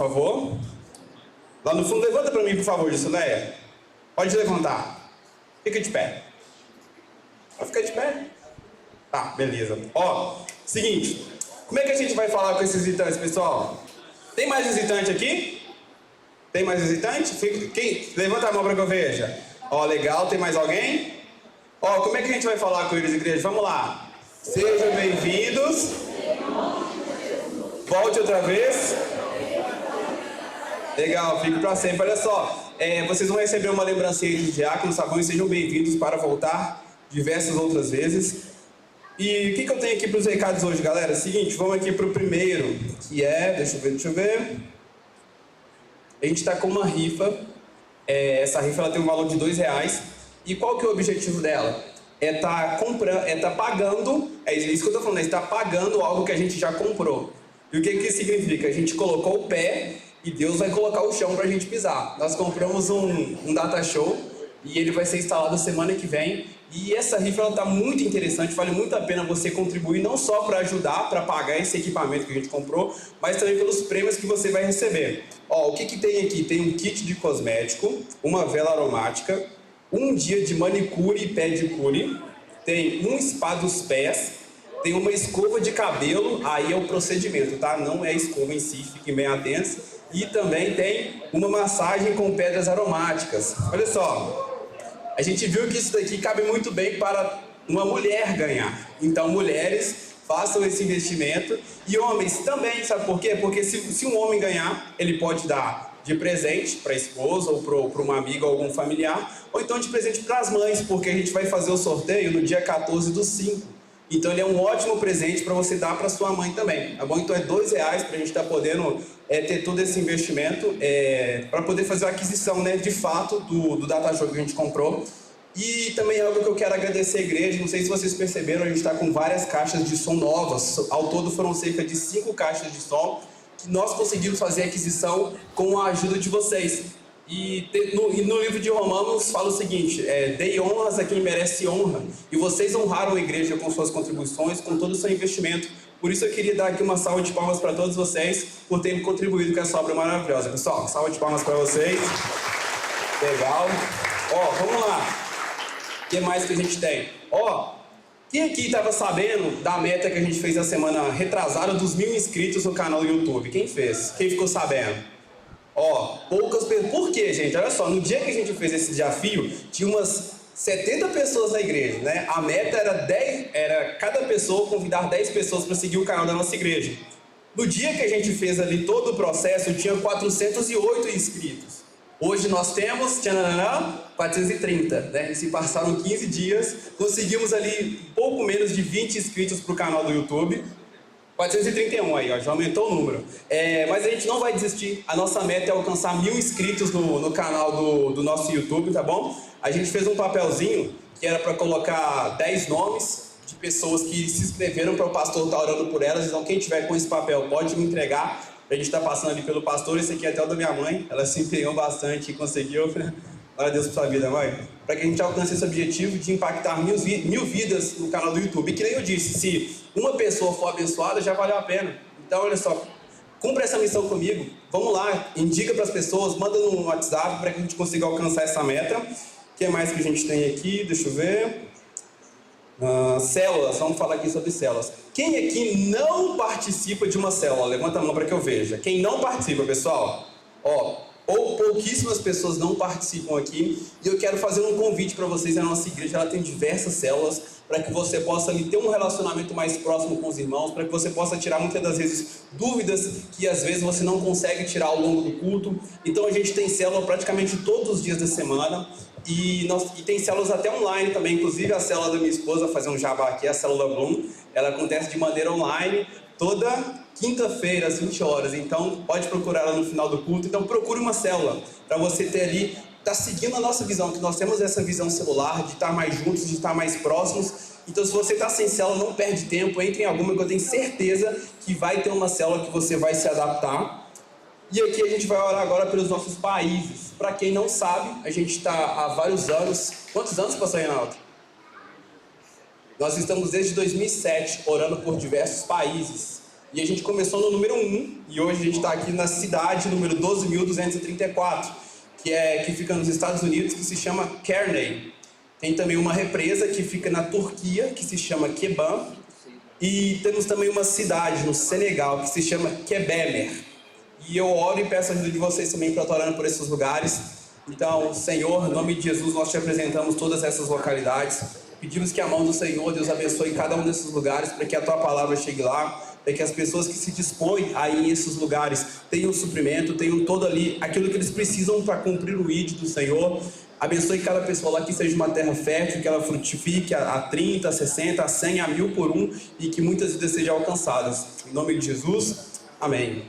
Por favor. Lá no fundo, levanta para mim, por favor, Jusileia. Pode levantar. Fica de pé. Vai ficar de pé? Tá, beleza. Ó, seguinte. Como é que a gente vai falar com esses visitantes, pessoal? Tem mais visitante aqui? Tem mais visitante? Quem? Levanta a mão para que eu veja. Ó, legal. Tem mais alguém? Ó, como é que a gente vai falar com eles, igreja? Vamos lá. Sejam bem-vindos. Volte outra vez. Legal, fique para sempre. Olha só, vocês vão receber uma lembrancinha de diácono, tá bom? E sejam bem-vindos para voltar diversas outras vezes. E o que eu tenho aqui para os recados hoje, galera? Seguinte, vamos aqui para o primeiro, que é... Deixa eu ver. A gente está com uma rifa. Essa rifa ela tem um valor de R$2. E qual que é o objetivo dela? Tá pagando, é isso que eu estou falando, está pagando algo que a gente já comprou. E o que isso significa? A gente colocou o pé e Deus vai colocar o chão para a gente pisar. Nós compramos um data show e ele vai ser instalado semana que vem. E essa rifa está muito interessante, vale muito a pena você contribuir, não só para ajudar, para pagar esse equipamento que a gente comprou, mas também pelos prêmios que você vai receber. Ó, o que tem aqui? Tem um kit de cosmético, uma vela aromática, um dia de manicure e pedicure, tem um spa dos pés, tem uma escova de cabelo, aí é o procedimento, tá? Não é a escova em si, fiquem bem atentos. E também tem uma massagem com pedras aromáticas. Olha só, a gente viu que isso daqui cabe muito bem para uma mulher ganhar. Então, mulheres, façam esse investimento. E homens também, sabe por quê? Porque se um homem ganhar, ele pode dar de presente para a esposa ou para uma amiga ou algum familiar, ou então de presente para as mães, porque a gente vai fazer o sorteio no dia 14/5. Então ele é um ótimo presente para você dar para sua mãe também, tá bom? Então é R$2 para a gente estar podendo ter todo esse investimento para poder fazer a aquisição, né, de fato do data show que a gente comprou. E também é algo que eu quero agradecer à igreja, não sei se vocês perceberam, a gente está com várias caixas de som novas, ao todo foram cerca de 5 caixas de som, que nós conseguimos fazer a aquisição com a ajuda de vocês. E no livro de Romanos fala o seguinte, dei honras a quem merece honra, e vocês honraram a igreja com suas contribuições, com todo o seu investimento. Por isso eu queria dar aqui uma salva de palmas para todos vocês, por terem contribuído com essa obra maravilhosa. Pessoal, salva de palmas para vocês. Legal. Ó, vamos lá. O que mais que a gente tem? Ó, quem aqui estava sabendo da meta que a gente fez na semana retrasada dos 1000 inscritos no canal do YouTube? Quem fez? Quem ficou sabendo? Ó, poucas pessoas. Por quê, gente? Olha só, no dia que a gente fez esse desafio, tinha umas 70 pessoas na igreja, né? A meta era cada pessoa convidar 10 pessoas para seguir o canal da nossa igreja. No dia que a gente fez ali todo o processo, tinha 408 inscritos. Hoje nós temos, 430, né? E se passaram 15 dias, conseguimos ali um pouco menos de 20 inscritos para o canal do YouTube. 431 aí, ó, já aumentou o número. Mas a gente não vai desistir. A nossa meta é alcançar 1000 inscritos no canal do nosso YouTube, tá bom? A gente fez um papelzinho que era para colocar 10 nomes de pessoas que se inscreveram para o pastor estar orando por elas. Então, quem tiver com esse papel pode me entregar. A gente está passando ali pelo pastor. Esse aqui é até o da minha mãe. Ela se empenhou bastante e conseguiu. Glória a Deus por sua vida, mãe. Para que a gente alcance esse objetivo de impactar 1000 vidas no canal do YouTube. E que nem eu disse, se uma pessoa for abençoada, já valeu a pena. Então, olha só, cumpra essa missão comigo. Vamos lá, indica para as pessoas, manda no WhatsApp para que a gente consiga alcançar essa meta. O que mais que a gente tem aqui? Deixa eu ver. Células, vamos falar aqui sobre células. Quem aqui não participa de uma célula? Levanta a mão para que eu veja. Quem não participa, pessoal? Ó, pouquíssimas pessoas não participam aqui. E eu quero fazer um convite para vocês. A nossa igreja ela tem diversas células para que você possa ali ter um relacionamento mais próximo com os irmãos, para que você possa tirar muitas das vezes dúvidas que às vezes você não consegue tirar ao longo do culto. Então a gente tem célula praticamente todos os dias da semana. E tem células até online também, inclusive a célula da minha esposa, fazer um jabá aqui, a célula Bloom, ela acontece de maneira online, toda quinta-feira, às 20 horas, então pode procurar ela no final do culto. Então procure uma célula, para você ter ali, tá seguindo a nossa visão, que nós temos essa visão celular, de estar mais juntos, de estar mais próximos. Então se você está sem célula, não perde tempo, entre em alguma que eu tenho certeza que vai ter uma célula que você vai se adaptar. E aqui a gente vai orar agora pelos nossos países. Para quem não sabe, a gente está há vários anos... Quantos anos, pastor Reinaldo? Nós estamos desde 2007 orando por diversos países. E a gente começou no número 1, e hoje a gente está aqui na cidade número 12.234, que fica nos Estados Unidos, que se chama Kearney. Tem também uma represa que fica na Turquia, que se chama Keban. E temos também uma cidade no Senegal, que se chama Kébémer. E eu oro e peço a ajuda de vocês também para estar orando por esses lugares. Então, Senhor, em nome de Jesus, nós te apresentamos todas essas localidades. Pedimos que a mão do Senhor, Deus abençoe cada um desses lugares, para que a tua palavra chegue lá, para que as pessoas que se dispõem a ir em esses lugares tenham suprimento, tenham todo ali aquilo que eles precisam para cumprir o ID do Senhor. Abençoe cada pessoa lá, que seja uma terra fértil, que ela frutifique a 30, a 60, a 100, a 1000 por um, e que muitas vidas sejam alcançadas. Em nome de Jesus, amém.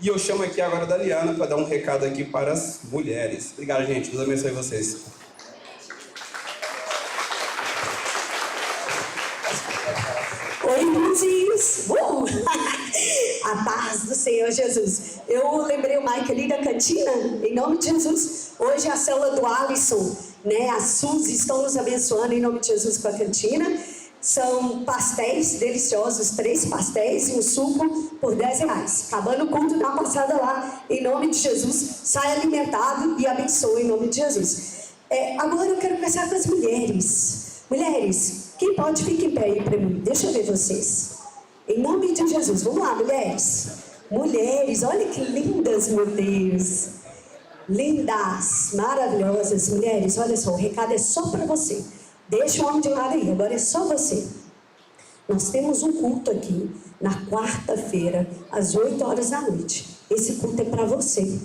E eu chamo aqui agora a Daliana para dar um recado aqui para as mulheres. Obrigado, gente. Deus abençoe vocês. Oi, irmãozinhos! A paz do Senhor Jesus. Eu lembrei o Mike ali da cantina, em nome de Jesus. Hoje a célula do Alisson, né, a Suzy estão nos abençoando em nome de Jesus com a cantina. São pastéis deliciosos, 3 pastéis e um suco por R$10. Acabando o culto, dá uma passada lá, em nome de Jesus. Sai alimentado e abençoe em nome de Jesus. Agora eu quero começar com as mulheres. Mulheres, quem pode, fique em pé aí para mim. Deixa eu ver vocês. Em nome de Jesus. Vamos lá, mulheres. Mulheres, olha que lindas, meu Deus. Lindas, maravilhosas. Mulheres, olha só, o recado é só para você. Deixa o homem de lado aí, agora é só você. Nós temos um culto aqui, na quarta-feira, às 8 horas da noite. Esse culto é para você.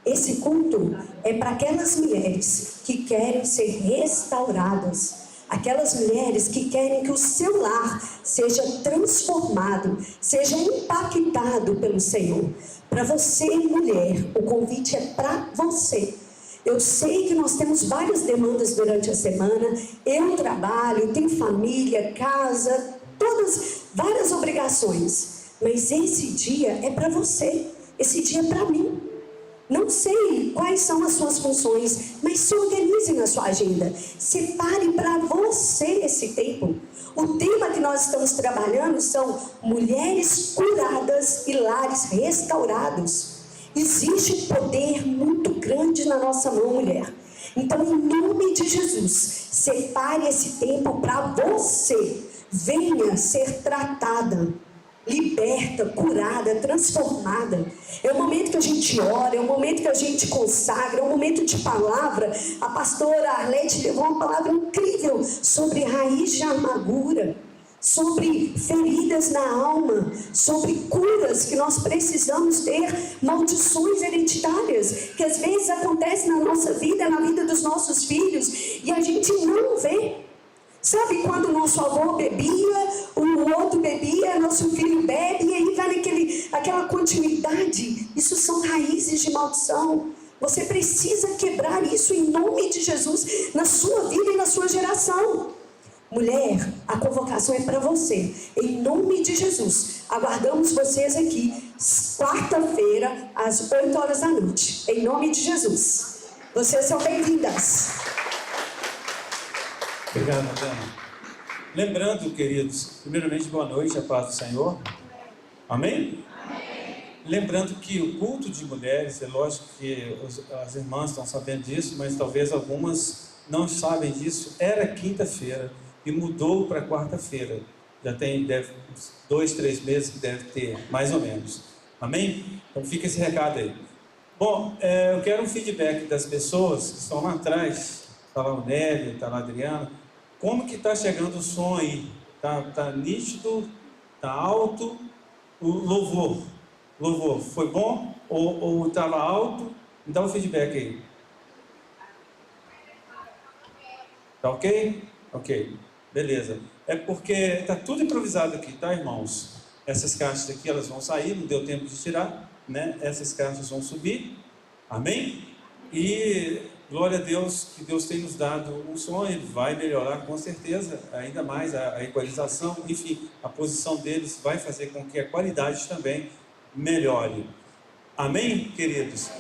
Esse culto é para aquelas mulheres que querem ser restauradas. Aquelas mulheres que querem que o seu lar seja transformado, seja impactado pelo Senhor. Para você, mulher, o convite é para você. Eu sei que nós temos várias demandas durante a semana. Eu trabalho, tenho família, casa, várias obrigações. Mas esse dia é para você. Esse dia é para mim. Não sei quais são as suas funções, mas se organize na sua agenda. Separe para você esse tempo. O tema que nós estamos trabalhando são mulheres curadas e lares restaurados. Existe um poder muito grande na nossa mão, mulher. Então, em nome de Jesus, separe esse tempo para você. Venha ser tratada, liberta, curada, transformada. É o momento que a gente ora, é o momento que a gente consagra, é o momento de palavra. A pastora Arlete levou uma palavra incrível sobre raiz de amargura, sobre feridas na alma, sobre curas que nós precisamos ter, maldições hereditárias que às vezes acontecem na nossa vida, na vida dos nossos filhos, e a gente não vê. Sabe quando o nosso avô bebia, o outro bebia, nosso filho bebe, e aí vai aquela continuidade? Isso são raízes de maldição. Você precisa quebrar isso em nome de Jesus, na sua vida e na sua geração. Mulher, a convocação é para você, em nome de Jesus. Aguardamos vocês aqui, quarta-feira, às 8 horas da noite, em nome de Jesus. Vocês são bem-vindas. Obrigado, Dana. Lembrando, queridos, primeiramente, boa noite, a paz do Senhor. Amém? Amém. Lembrando que o culto de mulheres, é lógico que as irmãs estão sabendo disso, mas talvez algumas não sabem disso, era quinta-feira e mudou para quarta-feira. Já tem 2, 3 meses que deve ter, mais ou menos. Amém? Então fica esse recado aí. Bom, eu quero um feedback das pessoas que estão lá atrás. Está lá o Nélio, está lá a Adriana. Como que está chegando o som aí? Tá nítido? Está alto? O louvor, foi bom? Ou estava alto? Me dá um feedback aí. Tá ok? Ok, beleza. É porque está tudo improvisado aqui, tá, irmãos? Essas caixas aqui, elas vão sair, não deu tempo de tirar, né? Essas caixas vão subir, amém? E glória a Deus, que Deus tem nos dado um som, ele vai melhorar com certeza, ainda mais a equalização, enfim, a posição deles vai fazer com que a qualidade também melhore. Amém, queridos?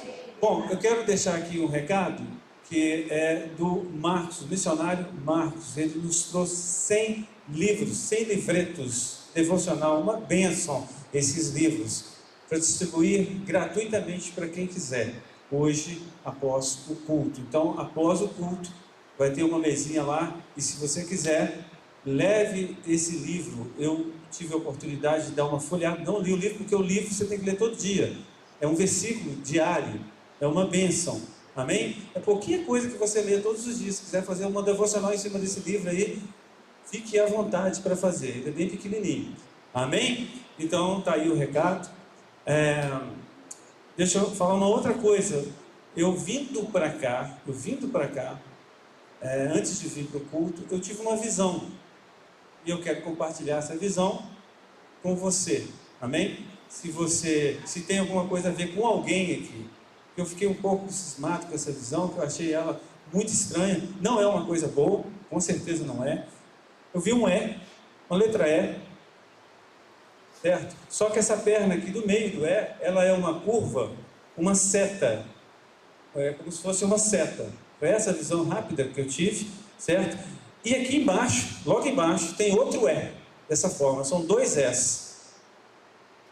Bom, eu quero deixar aqui um recado, que é do Marcos, o missionário Marcos. Ele nos trouxe 100 livros, 100 livretos devocional, uma bênção. esses livros para distribuir gratuitamente para quem quiser, hoje, após o culto. Então, após o culto, vai ter uma mesinha lá, e se você quiser, leve esse livro. Eu tive a oportunidade de dar uma folheada, não li o livro, porque o livro você tem que ler todo dia, é um versículo diário, é uma bênção, amém? É pouquinha coisa que você lê todos os dias. Se quiser fazer uma devocional em cima desse livro aí, fique à vontade para fazer, ele é bem pequenininho, amém? Então, está aí o recado. Deixa eu falar uma outra coisa. Eu vindo para cá, antes de vir para o culto, eu tive uma visão, e eu quero compartilhar essa visão com você, amém? Se tem alguma coisa a ver com alguém aqui, eu fiquei um pouco cismado com essa visão, que eu achei ela muito estranha. Não é uma coisa boa, com certeza não é. Eu vi um E, uma letra E, certo? Só que essa perna aqui do meio do E, ela é uma curva, uma seta, como se fosse uma seta. Foi essa visão rápida que eu tive, certo? E aqui embaixo, logo embaixo, tem outro E, dessa forma, são dois S.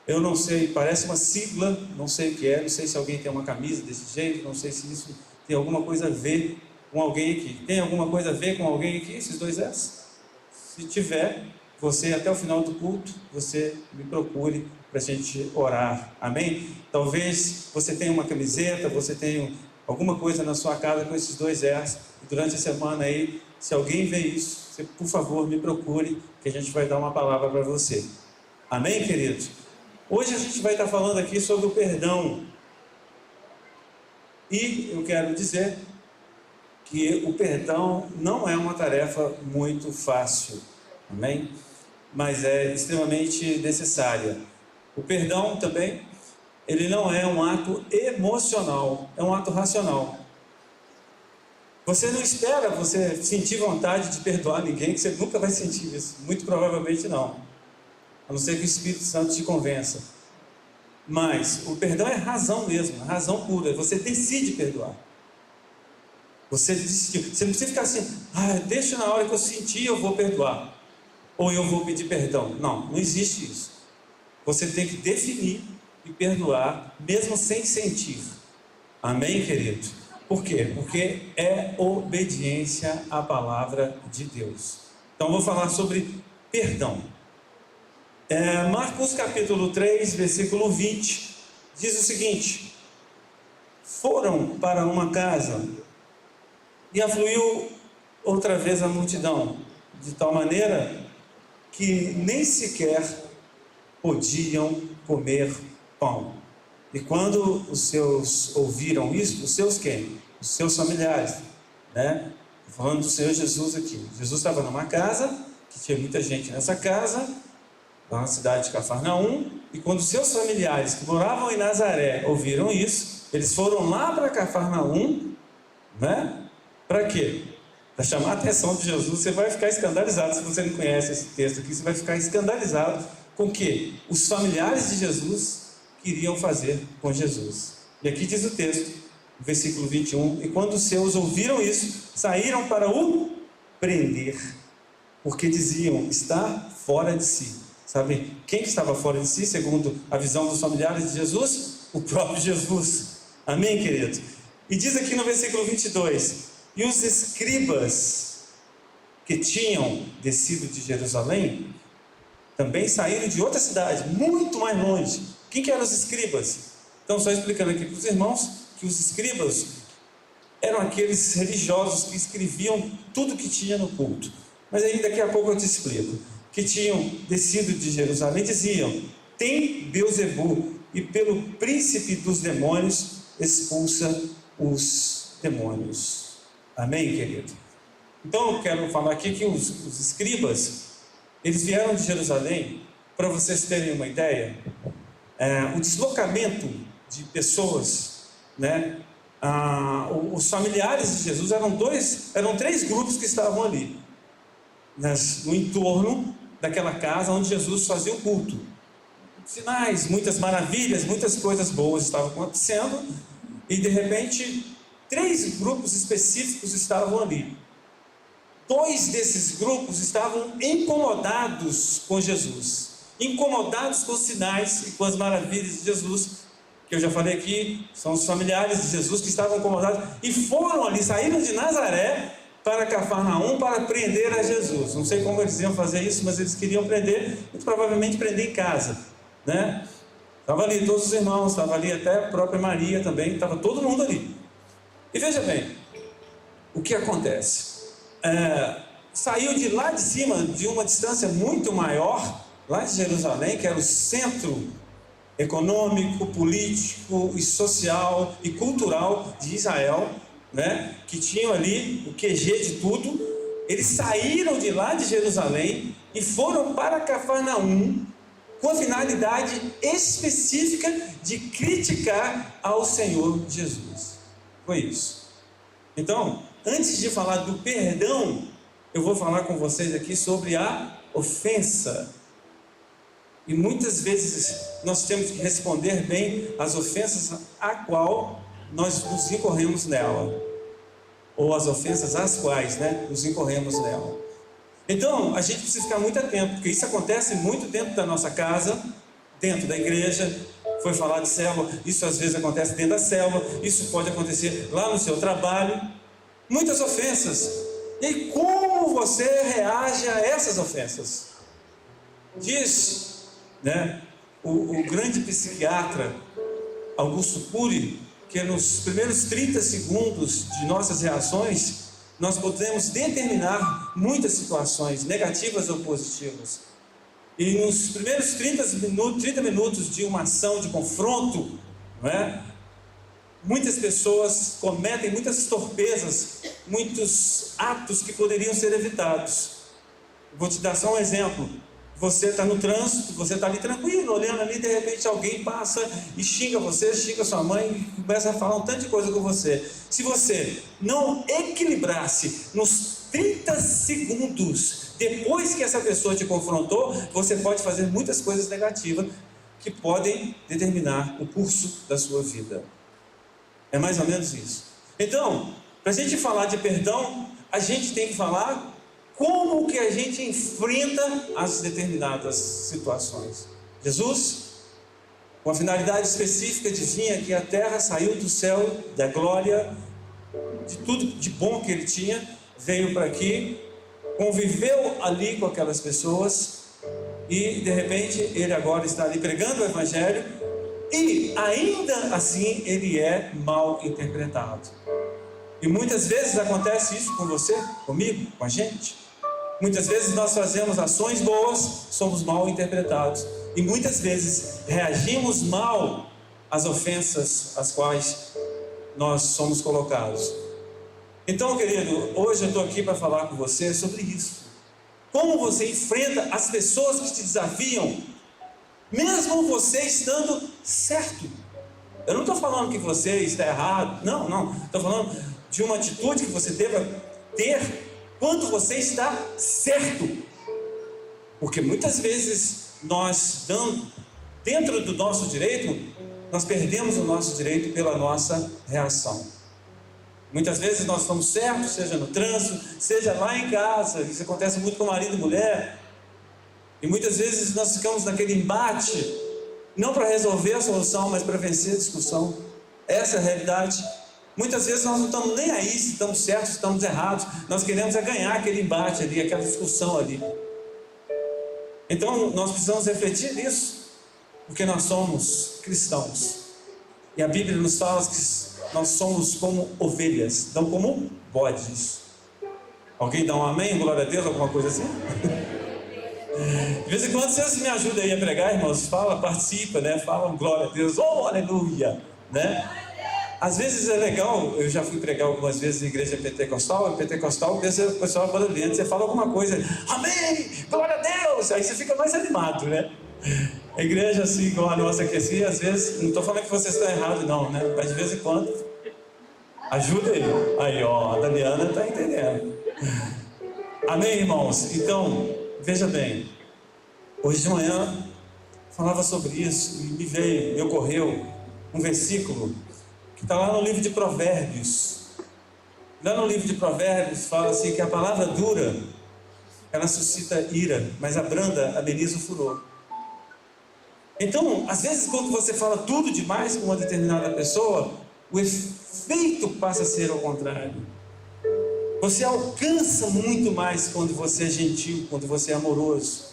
Eu não sei, parece uma sigla, não sei o que é, não sei se alguém tem uma camisa desse jeito, não sei se isso tem alguma coisa a ver com alguém aqui. Tem alguma coisa a ver com alguém aqui, esses dois S? Se tiver, você até o final do culto, você me procure para a gente orar, amém? Talvez você tenha uma camiseta, você tenha alguma coisa na sua casa com esses dois S, e durante a semana aí, se alguém vê isso, você, por favor, me procure, que a gente vai dar uma palavra para você, amém, queridos? Hoje a gente vai estar falando aqui sobre o perdão, e eu quero dizer que o perdão não é uma tarefa muito fácil, amém? Mas é extremamente necessária. O perdão também, ele não é um ato emocional, é um ato racional. Você não espera você sentir vontade de perdoar ninguém, que você nunca vai sentir isso, muito provavelmente não, a não ser que o Espírito Santo te convença. Mas o perdão é razão mesmo, razão pura, você decide perdoar. Você decidiu, você não precisa ficar assim, deixa na hora que eu sentir eu vou perdoar, ou eu vou pedir perdão. Não existe isso. Você tem que definir e perdoar, mesmo sem sentir. Amém, querido? Por quê? Porque é obediência à palavra de Deus. Então vou falar sobre perdão. Marcos capítulo 3, versículo 20, diz o seguinte: foram para uma casa, e afluiu outra vez a multidão, de tal maneira que nem sequer podiam comer pão. E quando os seus ouviram isso, os seus quem? Os seus familiares, né? Falando do Senhor Jesus aqui. Jesus estava numa casa, que tinha muita gente nessa casa, lá na cidade de Cafarnaum, e quando os seus familiares que moravam em Nazaré ouviram isso, eles foram lá para Cafarnaum, né? Para quê? Para chamar a atenção de Jesus. Você vai ficar escandalizado se você não conhece esse texto aqui. Você vai ficar escandalizado com o que os familiares de Jesus queriam fazer com Jesus. E aqui diz o texto, versículo 21, e quando os seus ouviram isso, saíram para o prender, porque diziam, está fora de si. Sabe quem que estava fora de si, segundo a visão dos familiares de Jesus? O próprio Jesus. Amém, querido? E diz aqui no versículo 22, e os escribas que tinham descido de Jerusalém também saíram de outra cidade, muito mais longe. Quem que eram os escribas? Então, só explicando aqui para os irmãos, que os escribas eram aqueles religiosos que escreviam tudo que tinha no culto. Mas aí daqui a pouco eu te explico. Que tinham descido de Jerusalém, diziam, tem Beelzebu, e pelo príncipe dos demônios expulsa os demônios. Amém, querido? Então eu quero falar aqui que os escribas, eles vieram de Jerusalém, para vocês terem uma ideia, o deslocamento de pessoas, né? Os familiares de Jesus eram três grupos que estavam ali, no entorno daquela casa onde Jesus fazia o culto. Sinais, muitas maravilhas, muitas coisas boas estavam acontecendo, e de repente, três grupos específicos estavam ali. Dois desses grupos estavam incomodados com Jesus. incomodados com os sinais e com as maravilhas de Jesus, que eu já falei aqui, são os familiares de Jesus que estavam incomodados e foram ali, saíram de Nazaré para Cafarnaum para prender a Jesus. Não sei como eles iam fazer isso, mas eles queriam prender, muito provavelmente prender em casa, né? Estava ali todos os irmãos, estava ali até a própria Maria também, estava todo mundo ali. E veja bem, o que acontece? Saiu de lá de cima, de uma distância muito maior, lá de Jerusalém, que era o centro econômico, político e social e cultural de Israel, né? Que tinham ali o QG de tudo. Eles saíram de lá de Jerusalém e foram para Cafarnaum com a finalidade específica de criticar ao Senhor Jesus. Foi isso. Então, antes de falar do perdão, eu vou falar com vocês aqui sobre a ofensa. E muitas vezes nós temos que responder bem às ofensas a qual nós nos incorremos nela, ou as ofensas às quais, né, nos incorremos nela. Então, a gente precisa ficar muito atento, porque isso acontece muito dentro da nossa casa, dentro da igreja. Foi falar de célula, isso às vezes acontece dentro da célula, isso pode acontecer lá no seu trabalho. Muitas ofensas. E aí, como você reage a essas ofensas? Diz, né, o grande psiquiatra Augusto Cury, que nos primeiros 30 segundos de nossas reações, nós podemos determinar muitas situações, negativas ou positivas. E nos primeiros 30 minutos de uma ação de confronto, não é? Muitas pessoas cometem muitas torpezas, muitos atos que poderiam ser evitados. Vou te dar só um exemplo. Você está no trânsito, você está ali tranquilo, olhando ali, de repente alguém passa e xinga você, xinga sua mãe e começa a falar um tanto de coisa com você. Se você não equilibrasse nos 30 segundos depois que essa pessoa te confrontou, você pode fazer muitas coisas negativas que podem determinar o curso da sua vida. É mais ou menos isso. Então, para a gente falar de perdão, a gente tem que falar como que a gente enfrenta as determinadas situações. Jesus, com a finalidade específica de vir aqui à terra, saiu do céu, da glória, de tudo de bom que ele tinha, veio para aqui, conviveu ali com aquelas pessoas e de repente ele agora está ali pregando o evangelho e ainda assim ele é mal interpretado. E muitas vezes acontece isso com você, comigo, com a gente. Muitas vezes nós fazemos ações boas, somos mal interpretados. E muitas vezes reagimos mal às ofensas às quais nós somos colocados. Então, querido, hoje eu estou aqui para falar com você sobre isso. Como você enfrenta as pessoas que te desafiam, mesmo você estando certo. Eu não estou falando que você está errado, não. Estou falando de uma atitude que você deva ter quando você está certo. Porque muitas vezes nós, dentro do nosso direito, nós perdemos o nosso direito pela nossa reação. Muitas vezes nós estamos certos, seja no trânsito, seja lá em casa. Isso acontece muito com marido e mulher. E muitas vezes nós ficamos naquele embate, não para resolver a solução, mas para vencer a discussão. Essa é a realidade. Muitas vezes nós não estamos nem aí se estamos certos, se estamos errados. Nós queremos ganhar aquele embate ali, aquela discussão ali. Então nós precisamos refletir nisso, porque nós somos cristãos. E a Bíblia nos fala que nós somos como ovelhas, não como bodes. Alguém dá um amém, glória a Deus, alguma coisa assim? De vez em quando vocês me ajudam aí a pregar, irmãos. Fala, participa, né? Fala glória a Deus, oh aleluia, né? Às vezes é legal, eu já fui pregar algumas vezes em igreja pentecostal, o pessoal barulhento, você fala alguma coisa, amém, glória a Deus, aí você fica mais animado, né? A igreja assim, igual a nossa aqui assim, às vezes, não estou falando que você está errado não, né? Mas de vez em quando, ajuda ele. Aí ó, a Daniana está entendendo. Amém, irmãos? Então, veja bem, hoje de manhã, falava sobre isso, e me ocorreu um versículo, que está lá no livro de Provérbios. Lá no livro de Provérbios fala assim que a palavra dura, ela suscita ira, mas a branda ameniza o furor. Então, às vezes, quando você fala tudo demais com uma determinada pessoa, o efeito passa a ser ao contrário. Você alcança muito mais quando você é gentil, quando você é amoroso,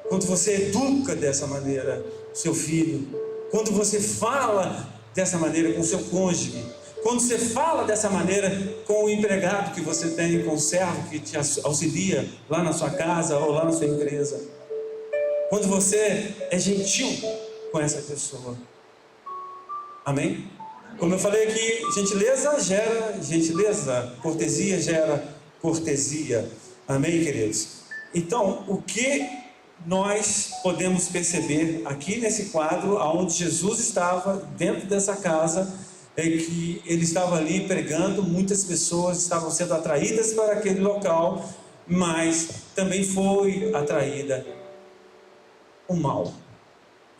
quando você educa dessa maneira seu filho, quando você fala dessa maneira com seu cônjuge, quando você fala dessa maneira com o empregado que você tem, com o servo que te auxilia lá na sua casa ou lá na sua empresa. Quando você é gentil com essa pessoa. Amém? Como eu falei aqui, gentileza gera gentileza, cortesia gera cortesia. Amém, queridos? Então, o que nós podemos perceber aqui nesse quadro, onde Jesus estava dentro dessa casa, é que ele estava ali pregando, muitas pessoas estavam sendo atraídas para aquele local, mas também foi atraída o mal.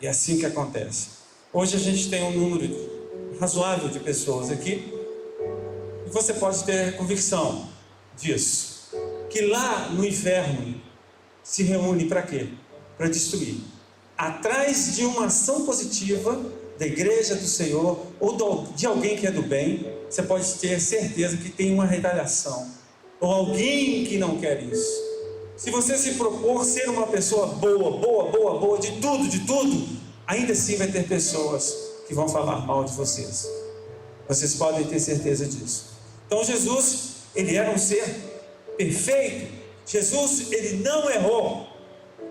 E é assim que acontece. Hoje a gente tem um número razoável de pessoas aqui, e você pode ter convicção disso, que lá no inferno se reúne para quê? Para destruir. Atrás de uma ação positiva da igreja do Senhor, ou de alguém que é do bem, você pode ter certeza que tem uma retaliação, ou alguém que não quer isso. Se você se propor ser uma pessoa boa, de tudo, ainda assim vai ter pessoas que vão falar mal de vocês. Vocês podem ter certeza disso. Então Jesus, ele era um ser perfeito. Jesus, ele não errou.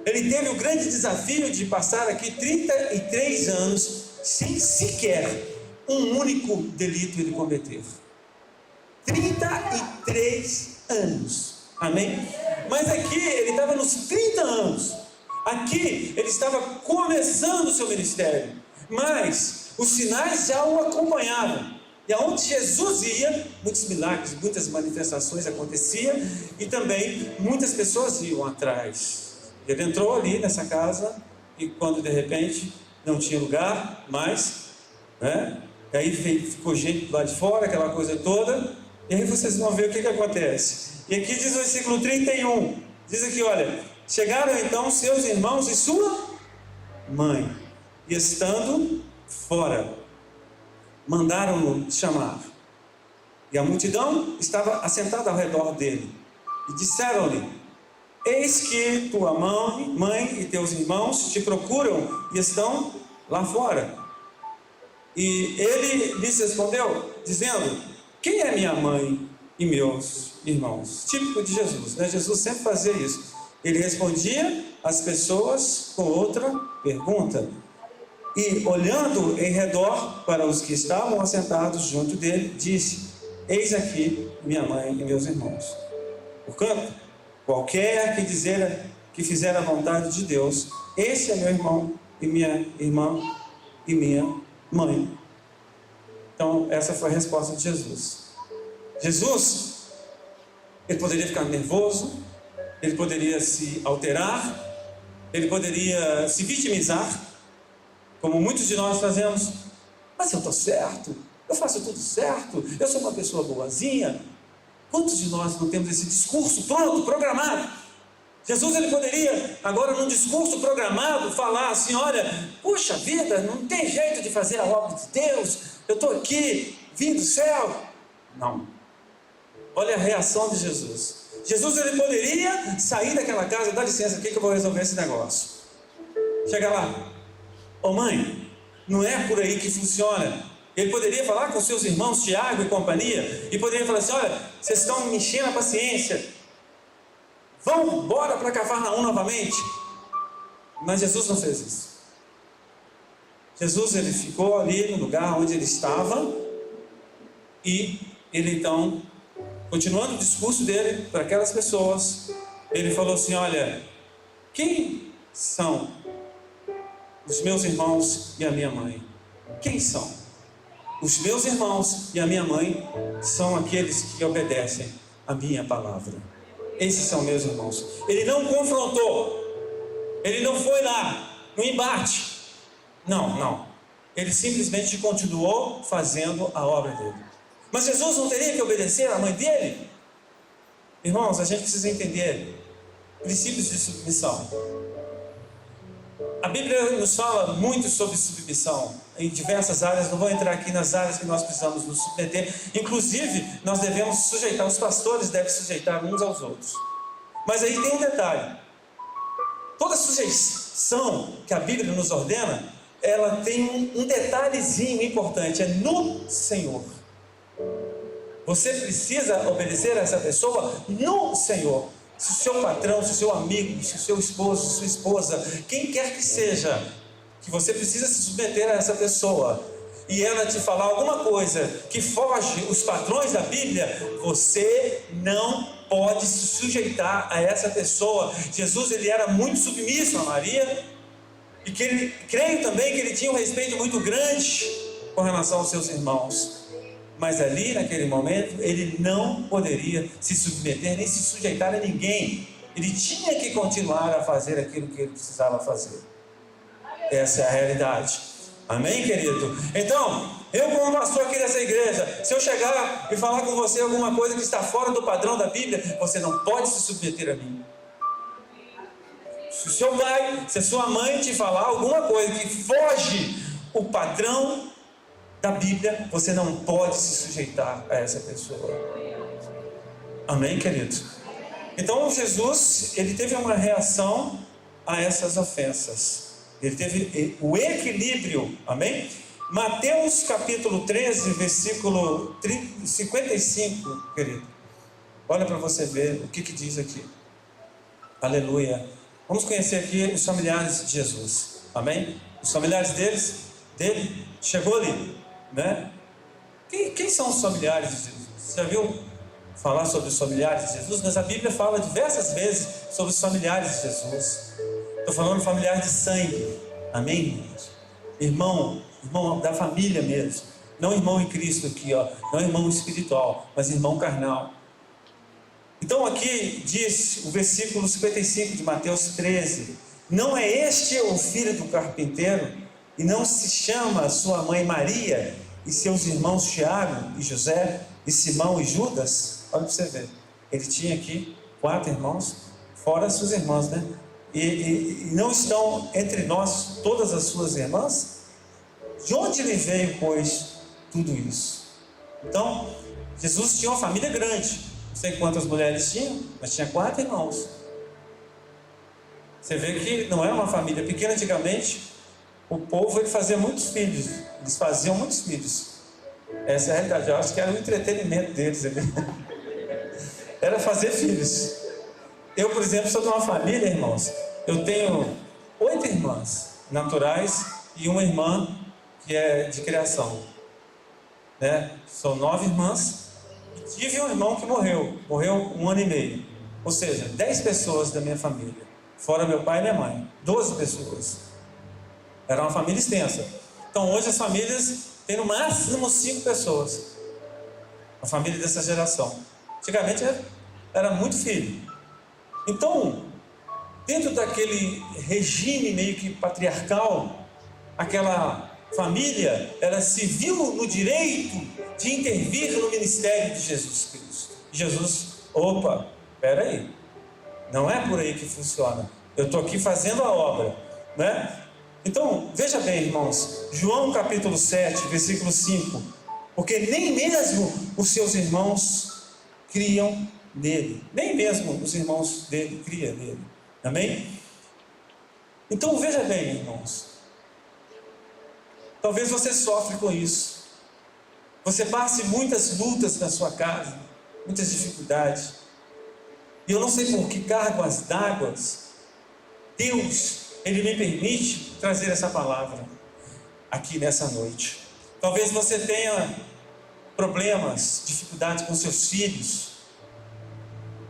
Ele teve o grande desafio de passar aqui 33 anos sem sequer um único delito ele cometer. 33 anos. Amém? Mas aqui ele estava nos 30 anos. Aqui ele estava começando o seu ministério. Mas os sinais já o acompanhavam. E aonde Jesus ia, muitos milagres, muitas manifestações aconteciam. E também muitas pessoas iam atrás. Ele entrou ali nessa casa. E quando de repente não tinha lugar mais, né? E aí ficou gente do lado de fora, aquela coisa toda. E aí vocês vão ver o que acontece. E aqui diz o versículo 31. Diz aqui, olha: chegaram então seus irmãos e sua mãe, e estando fora, mandaram-no chamar. E a multidão estava assentada ao redor dele. E disseram-lhe: eis que tua mãe e teus irmãos te procuram e estão lá fora. E ele lhes respondeu, dizendo: quem é minha mãe e meus irmãos? Típico de Jesus, né? Jesus sempre fazia isso. Ele respondia às pessoas com outra pergunta. E olhando em redor para os que estavam assentados junto dele, disse: eis aqui minha mãe e meus irmãos. Portanto, qualquer que fizer a vontade de Deus, esse é meu irmão e minha irmã e minha mãe. Então, essa foi a resposta de Jesus. Jesus, ele poderia ficar nervoso, ele poderia se alterar, ele poderia se vitimizar, como muitos de nós fazemos. Mas eu estou certo, eu faço tudo certo, eu sou uma pessoa boazinha. Quantos de nós não temos esse discurso pronto, programado? Jesus, ele poderia, agora num discurso programado, falar assim: olha, puxa vida, não tem jeito de fazer a obra de Deus, eu estou aqui, vim do céu. Não. Olha a reação de Jesus. Jesus, ele poderia sair daquela casa: dá licença aqui que eu vou resolver esse negócio. Chega lá: ô mãe, não é por aí que funciona. Ele poderia falar com seus irmãos Tiago e companhia, e poderia falar assim: olha, vocês estão me enchendo a paciência, vão embora para Cafarnaum novamente. Mas Jesus não fez isso. Jesus, ele ficou ali no lugar onde ele estava, e ele então, continuando o discurso dele para aquelas pessoas, ele falou assim: olha, quem são os meus irmãos e a minha mãe? Quem são? Os meus irmãos e a minha mãe são aqueles que obedecem a minha palavra. Esses são meus irmãos. Ele não confrontou, ele não foi lá no embate. Não. Ele simplesmente continuou fazendo a obra dele. Mas Jesus não teria que obedecer à mãe dele? Irmãos, a gente precisa entender princípios de submissão. A Bíblia nos fala muito sobre submissão em diversas áreas. Não vou entrar aqui nas áreas que nós precisamos nos submeter. Inclusive, nós devemos sujeitar, os pastores devem sujeitar uns aos outros. Mas aí tem um detalhe. Toda sujeição que a Bíblia nos ordena, ela tem um detalhezinho importante, é no Senhor. Você precisa obedecer a essa pessoa no Senhor. Se o seu patrão, se o seu amigo, se o seu esposo, sua esposa, quem quer que seja, que você precisa se submeter a essa pessoa, e ela te falar alguma coisa que foge os padrões da Bíblia, você não pode se sujeitar a essa pessoa. Jesus, ele era muito submisso a Maria, e creio também que ele tinha um respeito muito grande com relação aos seus irmãos. Mas ali, naquele momento, ele não poderia se submeter nem se sujeitar a ninguém. Ele tinha que continuar a fazer aquilo que ele precisava fazer. Essa é a realidade. Amém, querido? Então, eu como pastor aqui dessa igreja, se eu chegar e falar com você alguma coisa que está fora do padrão da Bíblia, você não pode se submeter a mim. Se o seu pai, se a sua mãe te falar alguma coisa que foge o padrão da Bíblia, você não pode se sujeitar a essa pessoa. Amém, querido? Então Jesus, ele teve uma reação a essas ofensas. Ele teve o equilíbrio. Amém? Mateus capítulo 13, versículo 55, querido. Olha para você ver o que diz aqui. Aleluia. Vamos conhecer aqui os familiares de Jesus. Amém? Os familiares dele, chegou ali, né? Quem são os familiares de Jesus? Você já viu falar sobre os familiares de Jesus? Mas a Bíblia fala diversas vezes sobre os familiares de Jesus. Estou falando familiar de sangue. Amém? Irmão da família mesmo. Não irmão em Cristo aqui, ó. Não irmão espiritual, mas irmão carnal. Então aqui diz o versículo 55 de Mateus 13: não é este o filho do carpinteiro? E não se chama sua mãe Maria, e seus irmãos Tiago e José, e Simão e Judas? Olha para você ver. Ele tinha aqui 4 irmãos, fora as suas irmãs, né? E não estão entre nós todas as suas irmãs? De onde lhe veio, pois, tudo isso? Então, Jesus tinha uma família grande. Não sei quantas mulheres tinham, mas tinha 4 irmãos. Você vê que não era uma família pequena. Antigamente, o povo ele fazia muitos filhos. Eles faziam muitos filhos. Essa é a realidade. Eu acho que era o entretenimento deles. Era fazer filhos. Eu, por exemplo, sou de uma família, irmãos. Eu tenho 8 irmãs naturais e uma irmã que é de criação, né? São 9 irmãs. E tive um irmão que morreu 1 ano e meio. Ou seja, 10 pessoas da minha família, fora meu pai e minha mãe, 12 pessoas. Era uma família extensa. Então hoje as famílias têm no máximo 5 pessoas. A família dessa geração. Antigamente era muito filho. Então, dentro daquele regime meio que patriarcal, aquela família, ela se viu no direito de intervir no ministério de Jesus Cristo. Jesus, opa, espera aí, não é por aí que funciona. Eu estou aqui fazendo a obra, né? Então, veja bem, irmãos, João capítulo 7, versículo 5, porque nem mesmo os seus irmãos criam nele, nem mesmo os irmãos dele criam nele, amém? Então, veja bem, irmãos, talvez você sofre com isso, você passe muitas lutas na sua casa, muitas dificuldades, e eu não sei por que cargas d'água Deus, Ele me permite trazer essa palavra aqui nessa noite. Talvez você tenha problemas, dificuldades com seus filhos,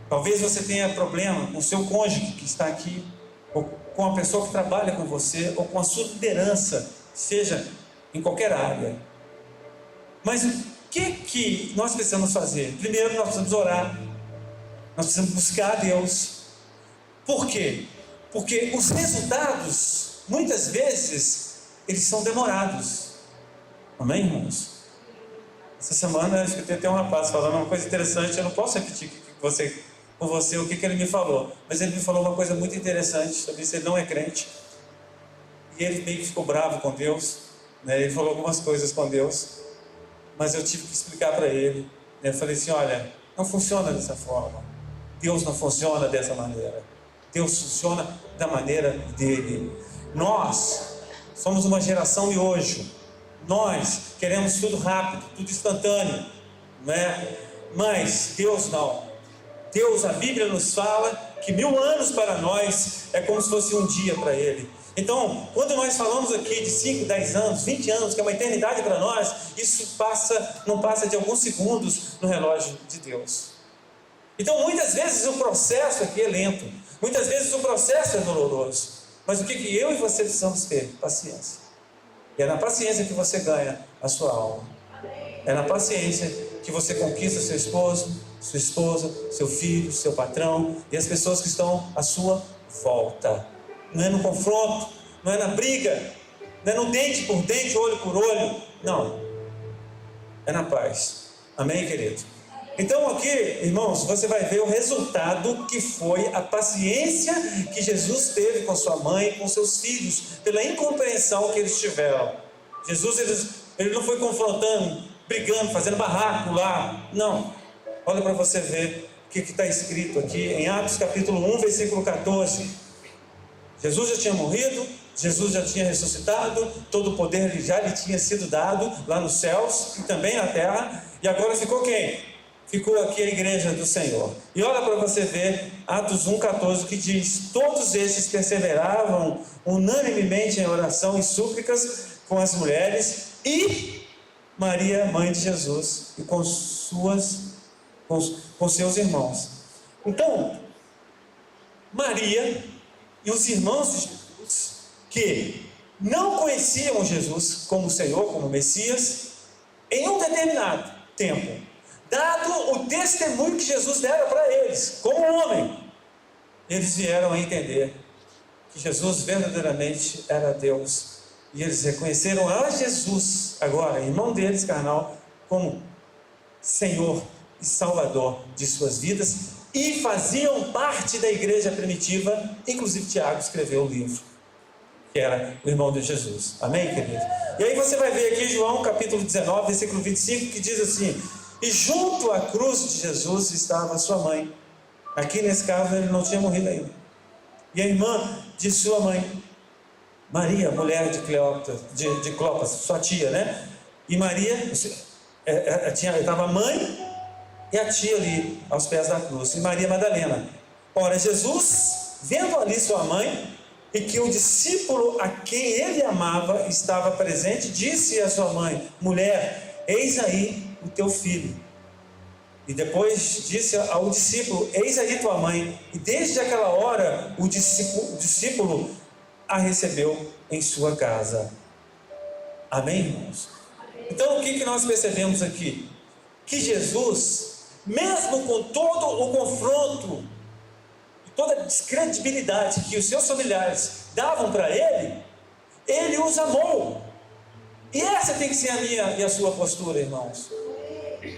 talvez você tenha problema com o seu cônjuge que está aqui, ou com a pessoa que trabalha com você, ou com a sua liderança, seja em qualquer área. Mas o que nós precisamos fazer? Primeiro, nós precisamos orar, nós precisamos buscar a Deus. Por quê? Porque os resultados, muitas vezes, eles são demorados. Amém, irmãos? Essa semana eu escutei até um rapaz falando uma coisa interessante. Eu não posso repetir com você o que ele me falou, mas ele me falou uma coisa muito interessante. Talvez ele não é crente. E ele meio que ficou bravo com Deus, né? Ele falou algumas coisas com Deus, mas eu tive que explicar para ele, né? Eu falei assim, olha, não funciona dessa forma. Deus não funciona dessa maneira. Deus funciona da maneira dele. Nós somos uma geração miojo. Nós queremos tudo rápido, tudo instantâneo, né? Mas Deus não. Deus, a Bíblia nos fala que 1000 anos para nós é como se fosse um dia para Ele. Então, quando nós falamos aqui de 5, 10 anos, 20 anos, que é uma eternidade para nós, isso não passa de alguns segundos no relógio de Deus. Então, muitas vezes o processo aqui é lento, muitas vezes o processo é doloroso, mas o que eu e você precisamos ter? Paciência. E é na paciência que você ganha a sua alma. É na paciência que você conquista seu esposo, sua esposa, seu filho, seu patrão e as pessoas que estão à sua volta. Não é no confronto, não é na briga, não é no dente por dente, olho por olho. Não. É na paz. Amém, querido? Então aqui, irmãos, você vai ver o resultado que foi a paciência que Jesus teve com sua mãe e com seus filhos, pela incompreensão que eles tiveram. Jesus, ele não foi confrontando, brigando, fazendo barraco lá. Não. Olha para você ver o que está escrito aqui em Atos capítulo 1, versículo 14. Jesus já tinha morrido, Jesus já tinha ressuscitado, todo o poder já lhe tinha sido dado lá nos céus e também na terra. E agora ficou quem? Ficou aqui a igreja do Senhor. E olha para você ver Atos 1,14, que diz: todos estes perseveravam unanimemente em oração e súplicas com as mulheres e Maria, mãe de Jesus, e com seus irmãos. Então, Maria e os irmãos de Jesus, que não conheciam Jesus como Senhor, como Messias, em um determinado tempo, dado o testemunho que Jesus dera para eles, como homem, eles vieram a entender que Jesus verdadeiramente era Deus, e eles reconheceram a Jesus, agora, irmão deles, carnal, como Senhor e Salvador de suas vidas, e faziam parte da igreja primitiva. Inclusive Tiago escreveu o livro, que era o irmão de Jesus. Amém, querido? E aí você vai ver aqui João capítulo 19, versículo 25, que diz assim: e junto à cruz de Jesus estava sua mãe. Aqui nesse caso ele não tinha morrido ainda. E a irmã de sua mãe, Maria, mulher de Cleopas, sua tia, né? E Maria, estava a mãe e a tia ali aos pés da cruz, e Maria Madalena. Ora, Jesus, vendo ali sua mãe, e que o discípulo a quem ele amava estava presente, disse a sua mãe: mulher, eis aí o teu filho. E depois disse ao discípulo: eis aí tua mãe. E desde aquela hora o discípulo a recebeu em sua casa. Amém, irmãos? Então o que nós percebemos aqui? Que Jesus, mesmo com todo o confronto, toda a descredibilidade que os seus familiares davam para ele, ele os amou. E essa tem que ser a minha e a sua postura, irmãos.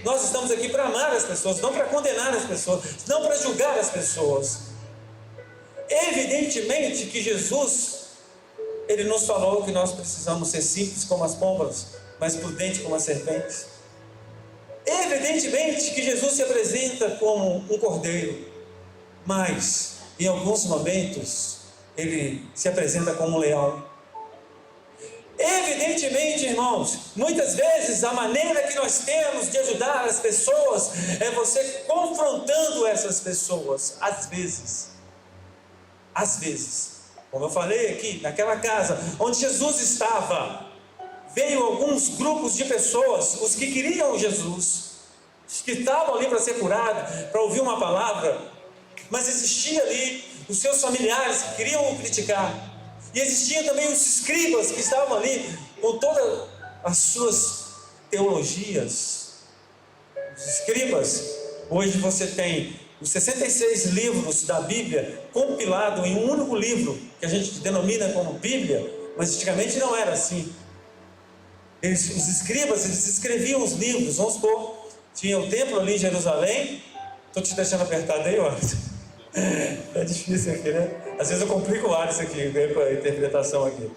Nós estamos aqui para amar as pessoas, não para condenar as pessoas, não para julgar as pessoas. Evidentemente que Jesus, ele nos falou que nós precisamos ser simples como as pombas, mas prudentes como as serpentes. Evidentemente que Jesus se apresenta como um cordeiro, mas em alguns momentos ele se apresenta como um leão. Evidentemente, irmãos, muitas vezes a maneira que nós temos de ajudar as pessoas é você confrontando essas pessoas. Às vezes, como eu falei aqui, naquela casa onde Jesus estava, veio alguns grupos de pessoas, os que queriam Jesus, os que estavam ali para ser curados, para ouvir uma palavra, mas existia ali os seus familiares que queriam o criticar. E existiam também os escribas que estavam ali com todas as suas teologias. Os escribas, hoje você tem os 66 livros da Bíblia compilados em um único livro, que a gente denomina como Bíblia, mas antigamente não era assim. Os escribas, eles escreviam os livros. Vamos supor, tinha o templo ali em Jerusalém. Estou te deixando apertado aí, ó. É difícil aqui, né? Às vezes eu complico o ar isso aqui, com a interpretação aqui.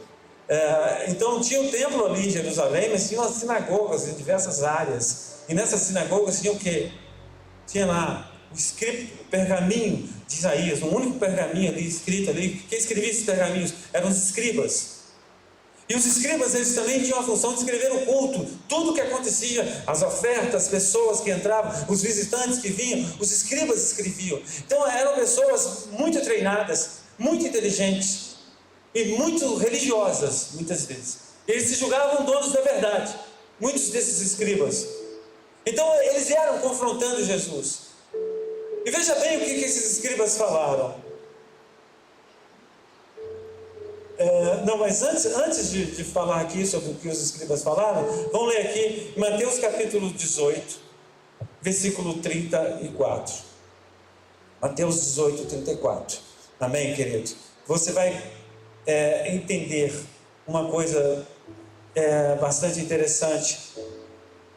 Então tinha um templo ali em Jerusalém, mas tinha umas sinagogas em diversas áreas. E nessas sinagogas tinha o quê? Tinha lá o pergaminho de Isaías, um único pergaminho ali escrito ali. Quem escrevia esses pergaminhos? Eram os escribas. E os escribas, eles também tinham a função de escrever o culto, tudo o que acontecia, as ofertas, as pessoas que entravam, os visitantes que vinham, os escribas escreviam. Então eram pessoas muito treinadas, muito inteligentes e muito religiosas, muitas vezes. Eles se julgavam donos da verdade, muitos desses escribas. Então eles vieram confrontando Jesus. E veja bem o que esses escribas falaram. Não, mas antes de falar aqui sobre o que os escribas falaram, vamos ler aqui Mateus capítulo 18, versículo 34. Mateus 18, 34. Amém, querido? Você vai entender uma coisa bastante interessante.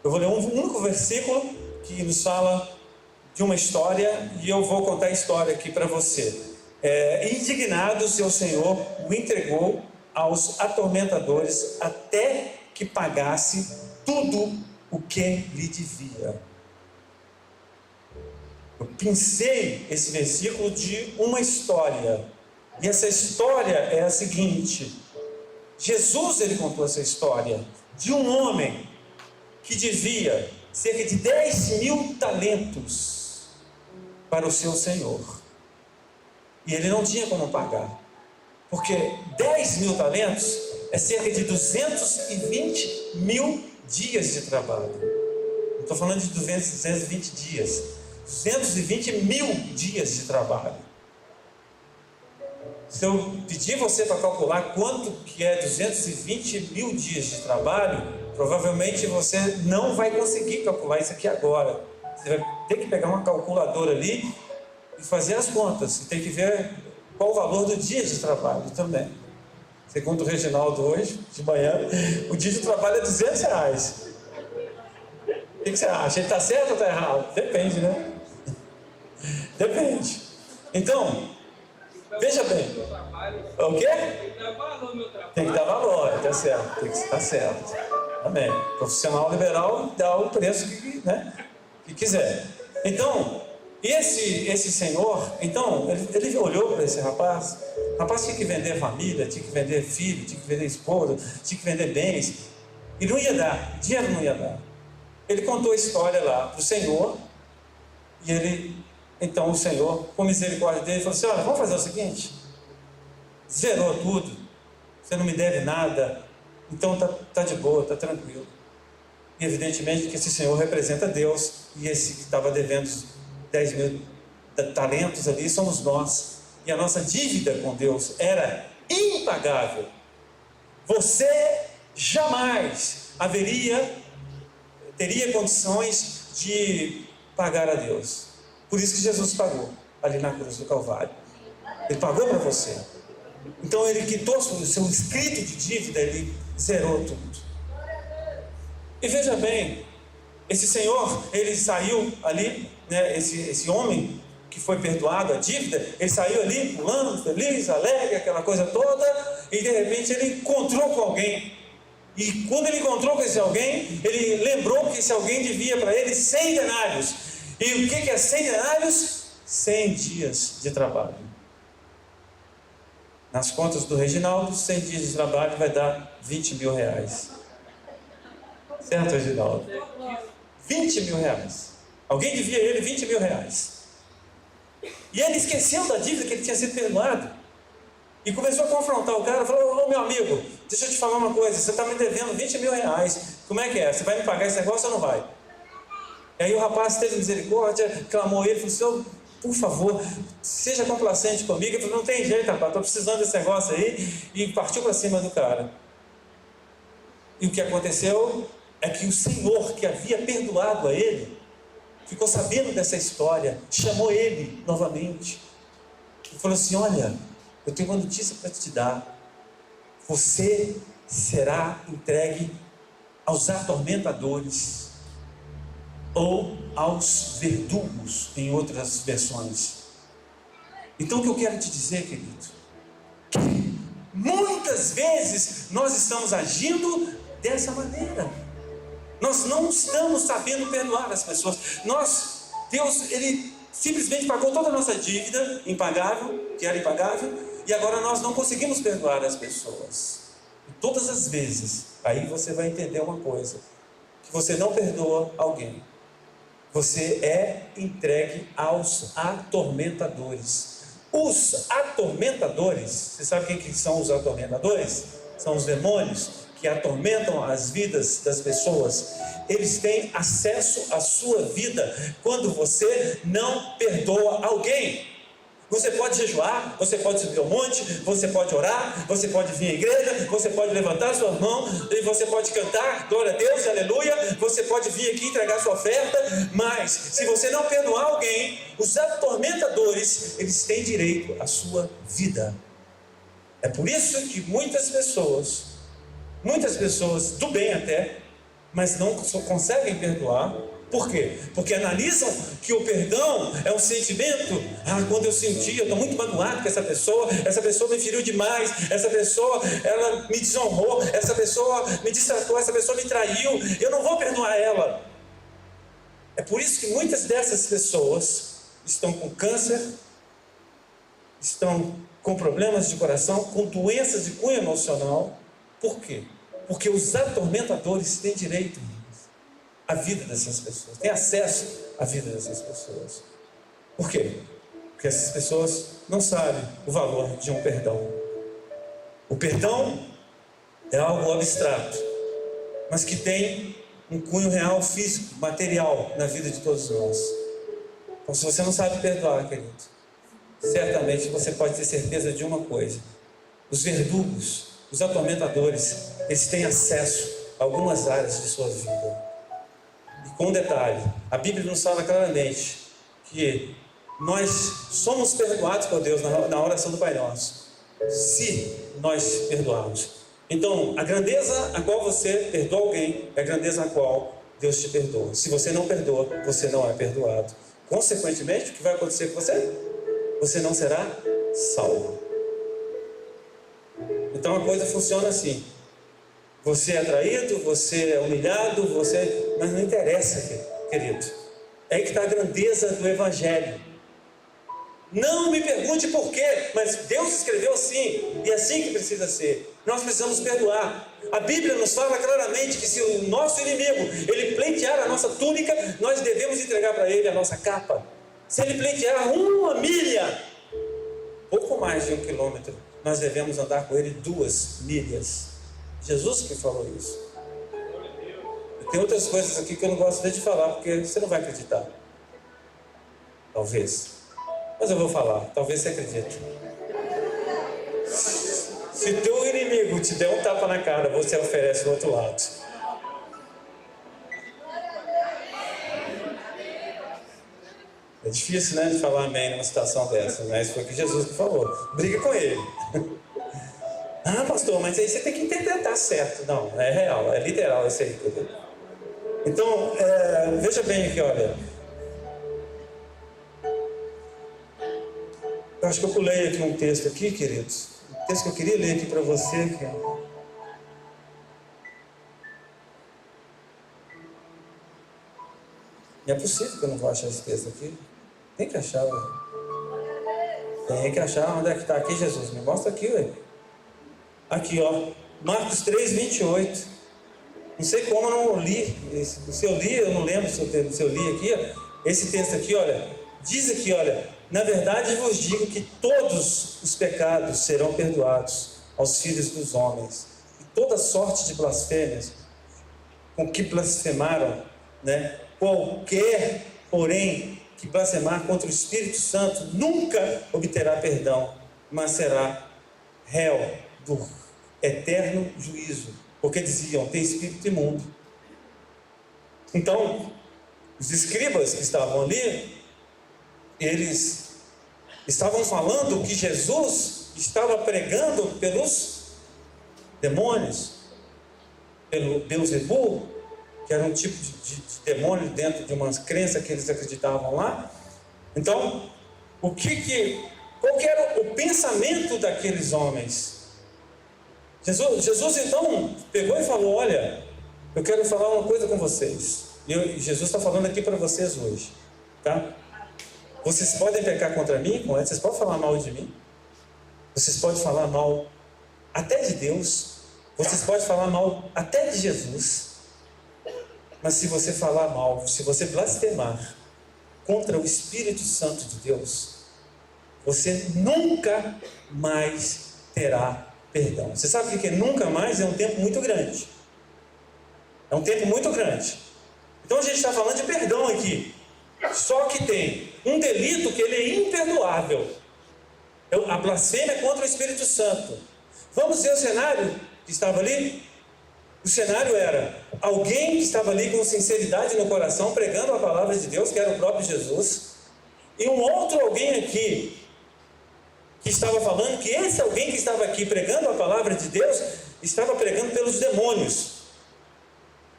Eu vou ler um único versículo que nos fala de uma história, e eu vou contar a história aqui para você. Indignado, seu senhor o entregou aos atormentadores até que pagasse tudo o que lhe devia. Eu pensei esse versículo de uma história, e essa história é a seguinte: Jesus, ele contou essa história de um homem que devia cerca de 10.000 talentos para o seu senhor. E ele não tinha como pagar, porque 10.000 talentos é cerca de 220.000 dias de trabalho. Não estou falando de 220 dias, 220.000 dias de trabalho. Se eu pedir você para calcular quanto que é 220.000 dias de trabalho, provavelmente você não vai conseguir calcular isso aqui agora. Você vai ter que pegar uma calculadora ali e fazer as contas, e tem que ver qual o valor do dia de trabalho também. Segundo o Reginaldo hoje, de manhã, o dia de trabalho é R$200. O que você acha? Ele está certo ou está errado? Depende, né? Depende. Então, veja bem. O quê? Tem que dar valor, está certo. Tem que estar certo. Amém. O profissional liberal dá o preço que quiser. Então, esse senhor, então, ele olhou para esse rapaz. O rapaz tinha que vender família, tinha que vender filho, tinha que vender esposa, tinha que vender bens. E não ia dar, dinheiro não ia dar. Ele contou a história lá para o senhor. E então o senhor, com misericórdia dele, falou assim: olha, vamos fazer o seguinte. Zerou tudo. Você não me deve nada. Então tá de boa, tá tranquilo. E evidentemente que esse senhor representa Deus. E esse que estava devendo 10.000 talentos ali somos nós. E a nossa dívida com Deus era impagável. Você jamais teria condições de pagar a Deus. Por isso que Jesus pagou ali na cruz do Calvário. Ele pagou para você. Então ele quitou o seu escrito de dívida, ele zerou tudo. E veja bem, esse senhor, ele saiu ali, né, esse homem que foi perdoado a dívida, ele saiu ali pulando, feliz, alegre, aquela coisa toda, e de repente ele encontrou com alguém. E quando ele encontrou com esse alguém, ele lembrou que esse alguém devia para ele 100 denários. E o que é 100 denários? 100 dias de trabalho. Nas contas do Reginaldo, 100 dias de trabalho vai dar 20 mil reais. Certo, Reginaldo? 20 mil reais. Alguém devia a ele 20 mil reais. E ele esqueceu da dívida que ele tinha sido perdoado. E começou a confrontar o cara. Falou: ô meu amigo, deixa eu te falar uma coisa. Você está me devendo 20 mil reais. Como é que é? Você vai me pagar esse negócio ou não vai? E aí o rapaz teve misericórdia, clamou ele, falou: senhor, por favor, seja complacente comigo. Ele falou: não tem jeito, rapaz, estou precisando desse negócio aí. E partiu para cima do cara. E o que aconteceu é que o Senhor, que havia perdoado a ele, ficou sabendo dessa história, chamou ele novamente e falou assim: olha, eu tenho uma notícia para te dar. Você será entregue aos atormentadores, ou aos verdugos, em outras versões. Então o que eu quero te dizer, querido, que muitas muitas vezes nós estamos agindo dessa maneira. Nós não estamos sabendo perdoar as pessoas. Deus, Ele simplesmente pagou toda a nossa dívida impagável, que era impagável, e agora nós não conseguimos perdoar as pessoas. E todas as vezes, aí você vai entender uma coisa, que você não perdoa alguém, você é entregue aos atormentadores. Os atormentadores, você sabe quem que são os atormentadores? São os demônios que atormentam as vidas das pessoas. Eles têm acesso à sua vida quando você não perdoa alguém. Você pode jejuar, você pode subir ao monte, você pode orar, você pode vir à igreja, você pode levantar sua mão, e você pode cantar, glória a Deus, aleluia, você pode vir aqui entregar sua oferta, mas se você não perdoar alguém, os atormentadores, eles têm direito à sua vida. É por isso que muitas pessoas do bem até, mas não conseguem perdoar. Por quê? Porque analisam que o perdão é um sentimento. Quando eu senti, eu estou muito magoado com essa pessoa me feriu demais, essa pessoa, ela me desonrou, essa pessoa me distratou, essa pessoa me traiu, eu não vou perdoar ela. É por isso que muitas dessas pessoas estão com câncer, estão com problemas de coração, com doenças de cunho emocional. Por quê? Porque os atormentadores têm direito à vida dessas pessoas, têm acesso à vida dessas pessoas. Por quê? Porque essas pessoas não sabem o valor de um perdão. O perdão é algo abstrato, mas que tem um cunho real, físico, material na vida de todos nós. Então, se você não sabe perdoar, querido, certamente você pode ter certeza de uma coisa: os verdugos, os atormentadores, eles têm acesso a algumas áreas de sua vida. E com um detalhe, a Bíblia nos fala claramente que nós somos perdoados por Deus na oração do Pai Nosso, se nós perdoarmos. Então, a grandeza a qual você perdoa alguém é a grandeza a qual Deus te perdoa. Se você não perdoa, você não é perdoado. Consequentemente, o que vai acontecer com você? Você não será salvo. Então a coisa funciona assim: você é traído, você é humilhado, mas não interessa, querido. É aí que está a grandeza do Evangelho. Não me pergunte por quê, mas Deus escreveu assim, e é assim que precisa ser. Nós precisamos perdoar. A Bíblia nos fala claramente que se o nosso inimigo, ele pleitear a nossa túnica, nós devemos entregar para ele a nossa capa. Se ele pleitear 1 milha, pouco mais de 1 quilômetro, nós devemos andar com ele 2 milhas. Jesus que falou isso. E tem outras coisas aqui que eu não gosto nem de falar, porque você não vai acreditar. Talvez. Mas eu vou falar, talvez você acredite. Se teu inimigo te der um tapa na cara, você oferece do outro lado. É difícil, né, de falar amém numa situação dessa, mas foi o que Jesus que falou. Briga com ele. Pastor, mas aí você tem que interpretar certo. Não, é real, é literal isso aí. Então, veja bem aqui, olha. Eu acho que eu pulei aqui um texto aqui, queridos. Um texto que eu queria ler aqui para você. Aqui. Não é possível que eu não vou achar esse texto aqui. Tem que achar, ué. Tem que achar. Onde é que está aqui, Jesus? Me mostra aqui, ué. Aqui, ó. Marcos 3, 28. Não sei como eu não li. Se eu li, eu não lembro se eu li aqui. Ó. Esse texto aqui, olha. Diz aqui, olha. Na verdade vos digo que todos os pecados serão perdoados aos filhos dos homens. E toda sorte de blasfêmias com que blasfemaram, né? Qualquer, porém, que blasfemar contra o Espírito Santo nunca obterá perdão, mas será réu do eterno juízo. Porque diziam, tem espírito imundo. Então, os escribas que estavam ali, eles estavam falando que Jesus estava pregando pelos demônios, pelo Beelzebul, que era um tipo de demônio dentro de uma crença que eles acreditavam lá. Então, qual que era o pensamento daqueles homens? Jesus então pegou e falou: olha, eu quero falar uma coisa com vocês. E Jesus está falando aqui para vocês hoje, tá? Vocês podem pecar contra mim, vocês podem falar mal de mim, vocês podem falar mal até de Deus, vocês podem falar mal até de Jesus, mas se você falar mal, se você blasfemar contra o Espírito Santo de Deus, você nunca mais terá perdão. Você sabe o que é nunca mais? É um tempo muito grande. É um tempo muito grande. Então a gente está falando de perdão aqui. Só que tem um delito que ele é imperdoável. É a blasfêmia contra o Espírito Santo. Vamos ver o cenário que estava ali? O cenário era alguém que estava ali com sinceridade no coração, pregando a palavra de Deus, que era o próprio Jesus, e um outro alguém aqui, que estava falando que esse alguém que estava aqui pregando a palavra de Deus, estava pregando pelos demônios.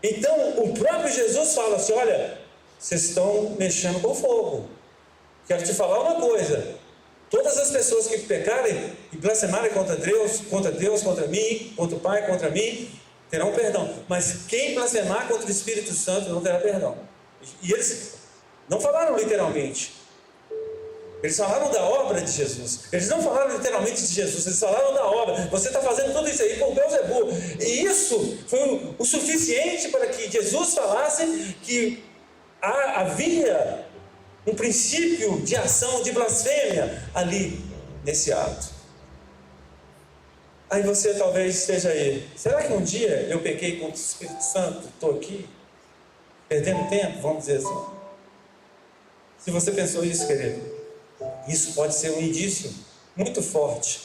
Então o próprio Jesus fala assim: olha, vocês estão mexendo com fogo. Quero te falar uma coisa: todas as pessoas que pecarem e blasfemarem contra Deus, contra mim, contra o Pai, contra mim, terão perdão. Mas quem blasfemar contra o Espírito Santo não terá perdão. E eles não falaram literalmente. Eles falaram da obra de Jesus. Eles não falaram literalmente de Jesus. Eles falaram da obra. Você está fazendo tudo isso aí por Beelzebul. E isso foi o suficiente para que Jesus falasse que havia um princípio de ação de blasfêmia ali nesse ato. Aí você talvez esteja aí: será que um dia eu pequei contra o Espírito Santo? Estou aqui perdendo tempo, vamos dizer assim. Se você pensou isso, querido, isso pode ser um indício muito forte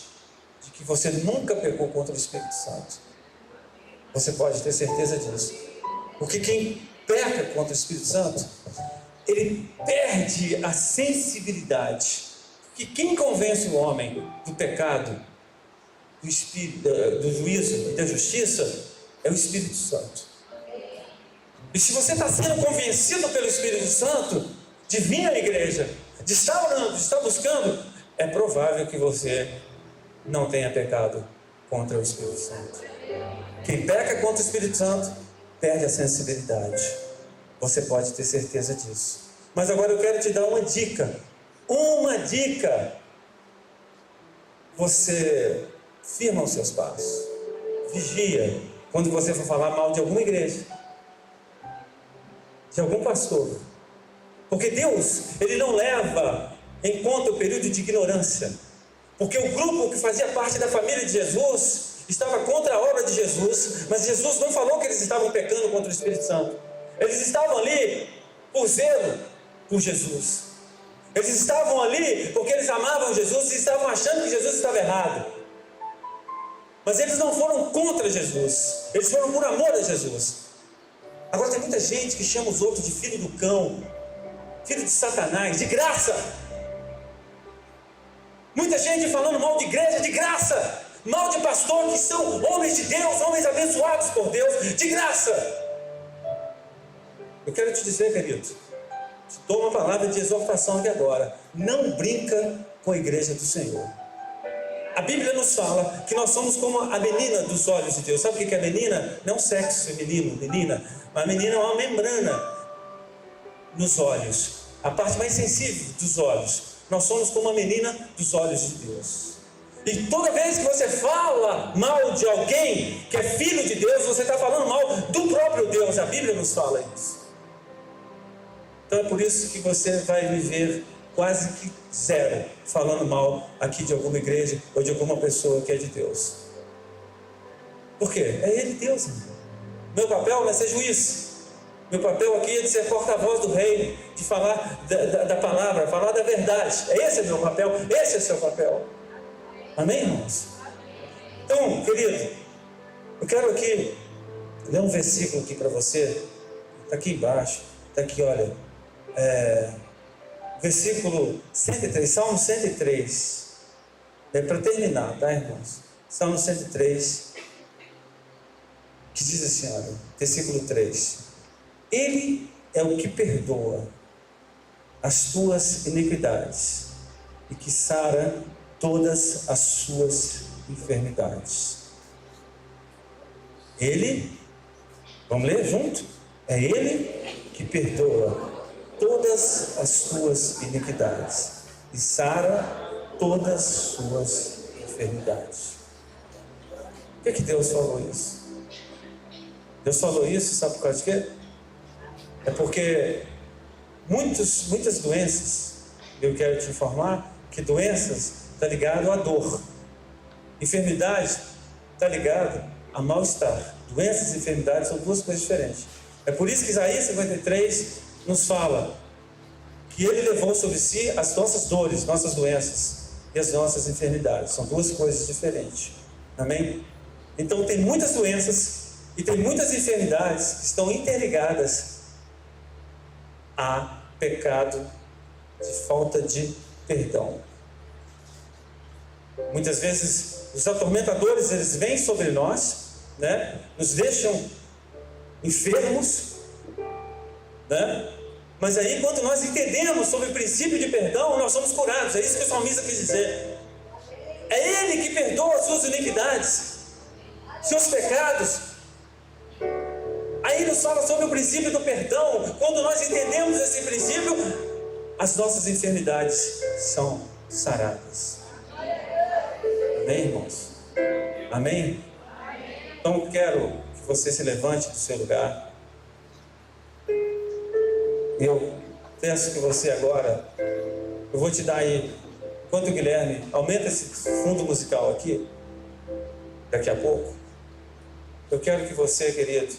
de que você nunca pecou contra o Espírito Santo. Você pode ter certeza disso. Porque quem peca contra o Espírito Santo, ele perde a sensibilidade. Porque quem convence o homem do pecado, do Espírito, do juízo e da justiça, é o Espírito Santo. E se você está sendo convencido pelo Espírito Santo de vir à igreja, de estar orando, de estar buscando, é provável que você não tenha pecado contra o Espírito Santo. Quem peca contra o Espírito Santo perde a sensibilidade. Você pode ter certeza disso. Mas agora eu quero te dar uma dica. Uma dica. Você firma os seus passos. Vigia quando você for falar mal de alguma igreja, de algum pastor. Porque Deus, Ele não leva em conta o período de ignorância. Porque o grupo que fazia parte da família de Jesus estava contra a obra de Jesus, mas Jesus não falou que eles estavam pecando contra o Espírito Santo. Eles estavam ali por zelo por Jesus. Eles estavam ali porque eles amavam Jesus e estavam achando que Jesus estava errado. Mas eles não foram contra Jesus, eles foram por amor a Jesus. Agora tem muita gente que chama os outros de filho do cão, filho de Satanás, de graça. Muita gente falando mal de igreja, de graça. Mal de pastor, que são homens de Deus, homens abençoados por Deus, de graça. Eu quero te dizer, querido, te dou uma palavra de exortação aqui agora: não brinca com a igreja do Senhor. A Bíblia nos fala que nós somos como a menina dos olhos de Deus. Sabe o que é menina? Não sexo feminino, menina. Mas menina é uma membrana nos olhos, a parte mais sensível dos olhos. Nós somos como a menina dos olhos de Deus. E toda vez que você fala mal de alguém que é filho de Deus, você está falando mal do próprio Deus. A Bíblia nos fala isso. Então é por isso que você vai viver quase que zero falando mal aqui de alguma igreja ou de alguma pessoa que é de Deus. Por quê? É Ele Deus, irmão. Meu papel não é ser juiz. Meu papel aqui é de ser porta-voz do reino, de falar da palavra, falar da verdade. Esse é meu papel, esse é o seu papel. Amém, irmãos? Então, querido, eu quero aqui ler um versículo aqui para você. Está aqui embaixo, está aqui, olha. Versículo 103, Salmo 103. É para terminar, tá, irmãos? Salmo 103, que diz assim, olha, versículo 3. Ele é o que perdoa as tuas iniquidades e que sara todas as suas enfermidades. Ele, vamos ler junto? É Ele que perdoa todas as tuas iniquidades e sara todas as suas enfermidades. Por que Deus falou isso? Deus falou isso, sabe por causa de quê? É porque muitas doenças, eu quero te informar que doenças está ligado à dor, enfermidade está ligado a mal-estar. Doenças e enfermidades são duas coisas diferentes. É por isso que Isaías 53 nos fala que Ele levou sobre si as nossas dores, nossas doenças e as nossas enfermidades. São duas coisas diferentes. Amém? Então tem muitas doenças e tem muitas enfermidades que estão interligadas a pecado de falta de perdão. Muitas vezes os atormentadores, eles vêm sobre nós, né? Nos deixam enfermos, né? Mas aí quando nós entendemos sobre o princípio de perdão, nós somos curados. É isso que o salmista quis dizer. É Ele que perdoa as suas iniquidades, seus pecados. Aí nos fala sobre o princípio do perdão. Quando nós entendemos esse princípio, as nossas enfermidades são saradas. Amém, irmãos? Amém? Então eu quero que você se levante do seu lugar. Eu peço que você agora, eu vou te dar aí, enquanto o Guilherme aumenta esse fundo musical aqui, daqui a pouco, eu quero que você, querido,